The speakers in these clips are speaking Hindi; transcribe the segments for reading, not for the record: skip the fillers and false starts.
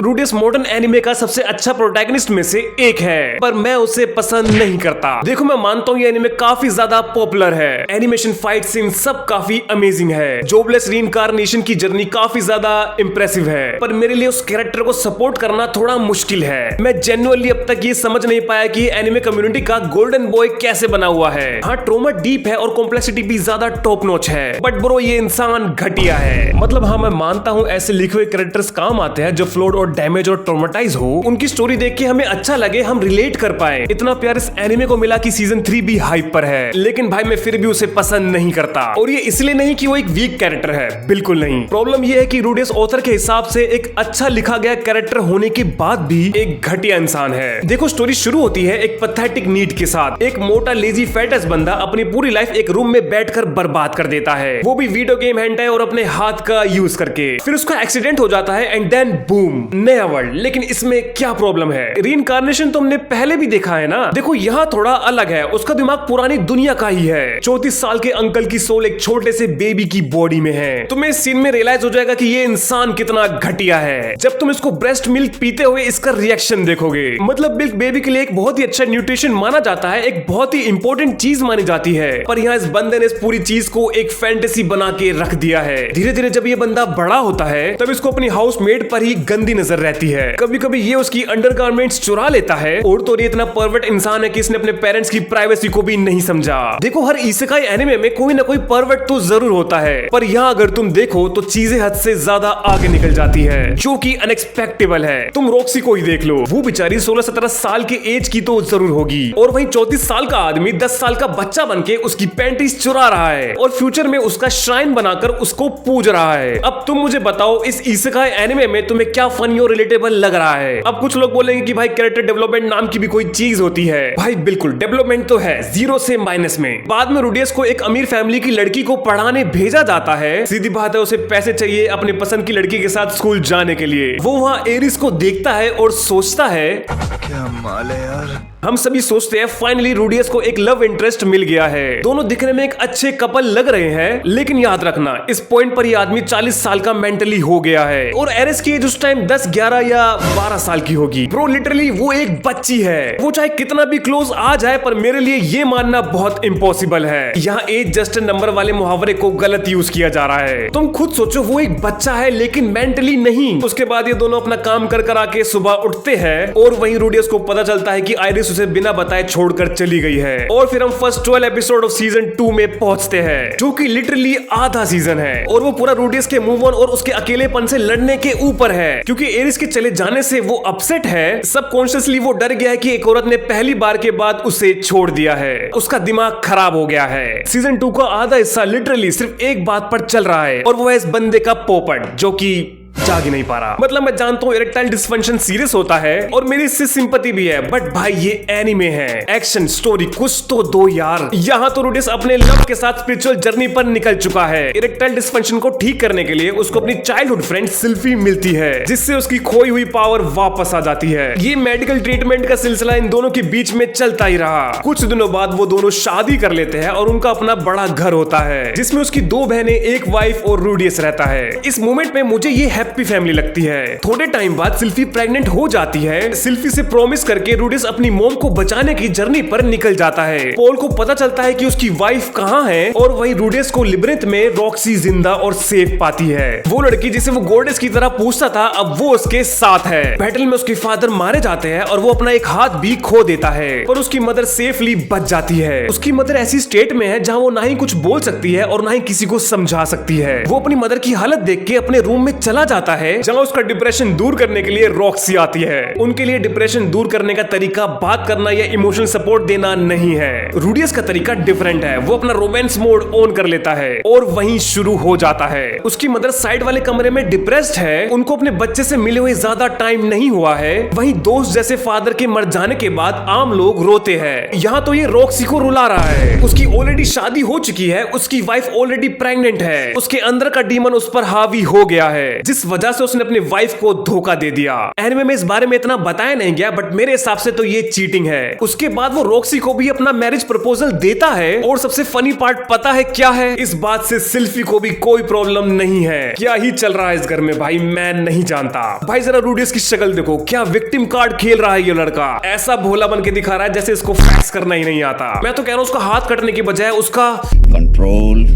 रूडियस मॉडर्न एनिमे का सबसे अच्छा प्रोटैगनिस्ट में से एक है, पर मैं उसे पसंद नहीं करता। देखो, मैं मानता हूँ ये एनिमे काफी ज्यादा पॉपुलर है, एनिमेशन, फाइट सीन सब काफी अमेजिंग है, जॉबलेस रीइंकार्नेशन की जर्नी काफी ज्यादा इंप्रेसिव है, पर मेरे लिए उस कैरेक्टर को सपोर्ट करना थोड़ा मुश्किल है। मैं जेन्युइनली अब तक ये समझ नहीं पाया कि एनिमे कम्युनिटी का गोल्डन बॉय कैसे बना हुआ है। हाँ, ट्रॉमा डीप है और कॉम्प्लेक्सिटी भी ज्यादा टॉप नॉच है, बट ब्रो ये इंसान घटिया है। मतलब हाँ, मैं मानता हूँ ऐसे लिखे हुए कैरेक्टर्स काम आते हैं जो फ्लॉड और डैमेज और ट्रॉमेटाइज हो, उनकी स्टोरी देख के हमें अच्छा लगे, हम रिलेट कर पाए। इतना प्यार इस एनिमे को मिला कि सीजन 3 भी हाइप पर है, लेकिन भाई मैं फिर भी उसे पसंद नहीं करता। और ये इसलिए नहीं कि वो एक वीक कैरेक्टर है, बिल्कुल नहीं। प्रॉब्लम ये है कि रूडियस ऑथर के हिसाब से एक अच्छा लिखा गया कैरेक्टर होने के बाद भी एक घटिया इंसान है। देखो, स्टोरी शुरू होती है एक पैथेटिक नीड के साथ। एक मोटा लेजी फैटस बंदा अपनी पूरी लाइफ एक रूम में बैठकर बर्बाद कर देता है, वो भी वीडियो गेम हेंटाई और अपने हाथ का यूज करके। फिर उसका एक्सीडेंट हो जाता है एंड देन बूम, नया वर्ल्ड। लेकिन इसमें क्या प्रॉब्लम है? रीइंकार्नेशन तो हमने पहले भी देखा है ना। देखो, यहाँ थोड़ा अलग है, उसका दिमाग पुरानी दुनिया का ही है। 34 साल के अंकल की सोल एक छोटे से बेबी की बॉडी में है। तुम्हें इस सीन में रियलाइज हो जाएगा कि ये इंसान कितना घटिया है जब तुम इसको ब्रेस्ट मिल्क पीते हुए इसका रिएक्शन देखोगे। मतलब मिल्क बेबी के लिए एक बहुत ही अच्छा न्यूट्रिशन माना जाता है, एक बहुत ही इंपॉर्टेंट चीज मानी जाती है, पर यहाँ इस बंदे ने इस पूरी चीज को एक फैंटेसी बना के रख दिया है। धीरे धीरे जब ये बंदा बड़ा होता है तब इसको अपनी हाउसमेट पर ही गंदी नजर रहती है। कभी कभी ये उसकी अंडरगारमेंट्स चुरा लेता है, और तो ये इतना परवर्ट इंसान है कि इसने अपने पेरेंट्स की प्राइवेसी को भी नहीं समझा। देखो, हर इसेकाई एनिमे में कोई ना कोई परवर्ट तो जरूर होता है, पर यहाँ अगर तुम देखो तो चीजें हद से ज्यादा आगे निकल जाती है, जो कि अनएक्सपेक्टेबल है। तुम रॉक्सी को ही देख लो, वो बेचारी 16-17 साल के एज की तो जरूर होगी, और वहीं 34 साल का आदमी 10 साल का बच्चा बनके उसकी पैंटीज चुरा रहा है और फ्यूचर में उसका श्राइन बनाकर उसको पूज रहा है। अब तुम मुझे बताओ, इस इसेकाई एनिमे में तुम्हें क्या फनी और रिलेटेबल लग रहा है? अब कुछ लोग बोलेंगे कि भाई कैरेक्टर डेवलपमेंट नाम की भी कोई चीज होती है। भाई बिल्कुल, डेवलपमेंट तो है, 0 से माइनस में। बाद में रूडियस को एक अमीर फैमिली की लड़की को पढ़ाने भेजा जाता है। सीधी बात है, उसे पैसे चाहिए अपने पसंद की लड़की के साथ स्कूल जाने के लिए। वो वहाँ एरिस को देखता है और सोचता है, क्या माल है यार। हम सभी सोचते हैं फाइनली रूडियस को एक लव इंटरेस्ट मिल गया है, दोनों दिखने में एक अच्छे कपल लग रहे हैं। लेकिन याद रखना, इस पॉइंट पर ये आदमी 40 साल का मेंटली हो गया है, और एरिस की एज उस टाइम 10, 11 या 12 साल की होगी। ब्रो लिटरली वो एक बच्ची है। वो चाहे कितना भी क्लोज आ जाए, पर मेरे लिए ये मानना बहुत इम्पॉसिबल है। यहाँ एज जस्ट नंबर वाले मुहावरे को गलत यूज किया जा रहा है। तुम खुद सोचो, वो एक बच्चा है लेकिन मेंटली नहीं। उसके बाद ये दोनों अपना काम कर आके सुबह उठते हैं, और वहीं रूडियस को पता चलता है कि आइरिस उसे बिना बताए छोड़कर चली गई है। और फिर हम फर्स्ट 12 एपिसोड ऑफ सीजन 2 में पहुंचते हैं, जो कि लिटरली आधा सीजन है, और वो पूरा रूडियस के मूव ऑन और उसके अकेलेपन से लड़ने के ऊपर है। क्योंकि एरिस के चले जाने से वो अपसेट है, सबकॉन्शियसली वो डर गया है कि एक औरत ने पहली बार के बाद उसे छोड़ दिया है। उसका दिमाग खराब हो गया है। सीजन 2 का आधा हिस्सा लिटरली सिर्फ एक बात पर चल रहा है, और वो है इस बंदे का पोपट, जो कि जाग ही नहीं पा रहा। मतलब मैं जानता हूँ इरेक्टाइल डिसफंक्शन सीरियस होता है, और मेरी इससे सिंपैथी भी है, बट भाई ये एनिमे है, एक्शन स्टोरी कुछ तो दो यार। यहाँ तो रूडियस अपने लव के साथ स्पिरिचुअल जर्नी पर निकल चुका है। इरेक्टाइल डिसफंक्शन को ठीक करने के लिए उसको अपनी चाइल्डहुड फ्रेंड सिल्फी मिलती है, जिससे उसकी खोई हुई पावर वापस आ जाती है। ये मेडिकल ट्रीटमेंट का सिलसिला इन दोनों के बीच में चलता ही रहा। कुछ दिनों बाद वो दोनों शादी कर लेते हैं, और उनका अपना बड़ा घर होता है, जिसमें उसकी 2 बहनें, एक वाइफ और रूडियस रहता है। इस मोमेंट में मुझे ये हैप्पी फैमिली लगती है। थोड़े टाइम बाद सिल्फी प्रेग्नेंट हो जाती है। सिल्फी से प्रॉमिस करके रूडियस अपनी मॉम को बचाने की जर्नी पर निकल जाता है। पॉल को पता चलता है कि उसकी वाइफ कहाँ है, और वहीं रूडियस को लिब्रिंथ में रॉक्सी जिंदा और सेफ पाती है। वो लड़की जिसे वो गॉडेस की तरह पूछता था, अब वो उसके साथ है। बैटल में उसके फादर मारे जाते हैं, और वो अपना एक हाथ भी खो देता है, पर उसकी मदर सेफली बच जाती है। उसकी मदर ऐसी स्टेट में है जहाँ वो ना ही कुछ बोल सकती है और ना ही किसी को समझा सकती है। वो अपनी मदर की हालत देख के अपने रूम में चला जाता है, जहाँ उसका डिप्रेशन दूर करने के लिए रॉक्सी आती है। उनके लिए डिप्रेशन दूर करने का तरीका बात करना या इमोशनल सपोर्ट देना नहीं है। रूडियस का तरीका डिफरेंट है। वो अपना रोमांस मोड ऑन कर लेता है, और वहीं शुरू हो जाता है। उसकी मदर साइड वाले कमरे में डिप्रेस्ड है, उनको अपने बच्चे से मिले हुए ज्यादा टाइम नहीं हुआ है। वहीं दोस्त जैसे फादर के मर जाने के बाद आम लोग रोते हैं। यहाँ तो ये रॉक्सी को रुला रहा है। उसकी ऑलरेडी शादी हो चुकी है, उसकी वाइफ ऑलरेडी प्रेग्नेंट है, उसके अंदर का डीमन उस पर हावी हो गया है, जिस जिस वजह से उसने अपनी वाइफ को धोखा दे दिया। एनिमे में इस बारे में इतना बताया नहीं गया, बट मेरे हिसाब से तो ये चीटिंग है। उसके बाद वो रॉक्सी को भी अपना मैरिज प्रपोजल देता है, और सबसे फनी पार्ट पता है क्या है? इस बात से सिल्फी को भी कोई प्रॉब्लम नहीं है। क्या ही चल रहा है इस घर में भाई, मैं नहीं जानता। भाई जरा रूडियस की शक्ल देखो, क्या विक्टिम कार्ड खेल रहा है ये लड़का। ऐसा भोला बन के दिखा रहा है जैसे इसको फैक्स करना ही नहीं आता। मैं तो कह रहा हूँ उसका हाथ कटने की बजाय उसका कंट्रोल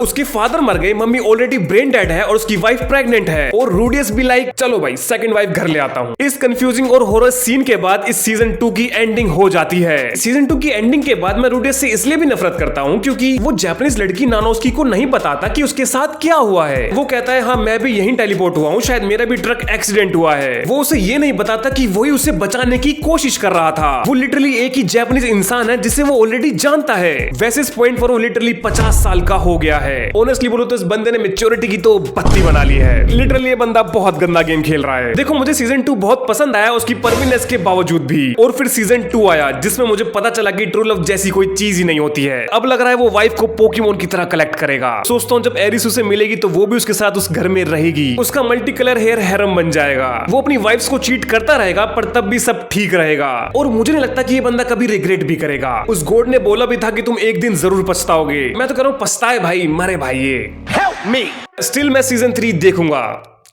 उसके फादर मर गए, मम्मी ऑलरेडी ब्रेन डेड है और उसकी वाइफ प्रेग्नेंट है, और रूडियस भी लाइक चलो भाई सेकंड वाइफ घर ले आता हूँ। इस कंफ्यूजिंग और हॉरर सीन के बाद इस सीजन 2 की एंडिंग हो जाती है। सीजन 2 की एंडिंग के बाद मैं रूडियस से इसलिए भी नफरत करता हूँ क्योंकि वो जापानीज लड़की नानोस्की को नहीं बताता कि उसके साथ क्या हुआ है। वो कहता है हाँ मैं भी यहीं टेलीपोर्ट हुआ हूँ, शायद मेरा भी ट्रक एक्सीडेंट हुआ है। वो उसे ये नहीं बताता कि वही उसे बचाने की कोशिश कर रहा था। वो लिटरली एक ही जापानीज इंसान है जिसे वो ऑलरेडी जानता है। वैसे इस पॉइंट पर वो लिटरली 50 साल का हो गया है। ऑनेस्टली बोलो तो इस बंदे ने मैच्योरिटी की तो बत्ती बना ली है। लिटरली ये बंदा बहुत गंदा गेम खेल रहा है। देखो मुझे सीजन 2 बहुत पसंद आया उसकी परवीनेस के बावजूद भी, और फिर सीजन 2 आया जिसमें मुझे पता चला कि ट्रू लव जैसी कोई चीज ही नहीं होती है। अब लग रहा है वो वाइफ को पोकेमोन की तरह कलेक्ट करेगा। सोचता हूँ जब एरिस उसे मिलेगी तो वो भी उसके साथ उस घर में रहेगी। उसका मल्टी कलर हेयर हैरम बन जाएगा। वो अपनी वाइफ्स को चीट करता रहेगा पर तब भी सब ठीक रहेगा। और मुझे नहीं लगता कि ये बंदा कभी रिग्रेट भी करेगा। उस गॉड ने बोला भी था कि तुम एक दिन जरूर पछताओगे। मैं तो कह रहा हूँ पछताए भाई, मरे भाई ये। Help me. स्टिल मैं सीजन 3 देखूंगा,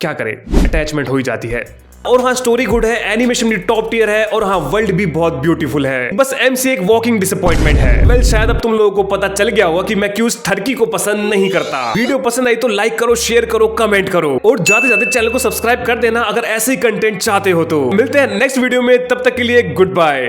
क्या करे अटैचमेंट हो ही जाती है। और हाँ स्टोरी गुड है, एनिमेशन भी टॉप टियर है, और हाँ वर्ल्ड भी बहुत ब्यूटीफुल है। बस MC एक वॉकिंग डिसअपॉइंटमेंट है। वेल शायद अब तुम लोगों को पता चल गया होगा कि मैं क्यों इस थर्की को पसंद नहीं करता। वीडियो पसंद आई तो लाइक करो, शेयर करो, कमेंट करो, और जाते जाते चैनल को सब्सक्राइब कर देना अगर ऐसे ही कंटेंट चाहते हो तो। मिलते हैं नेक्स्ट वीडियो में, तब तक के लिए गुड बाय।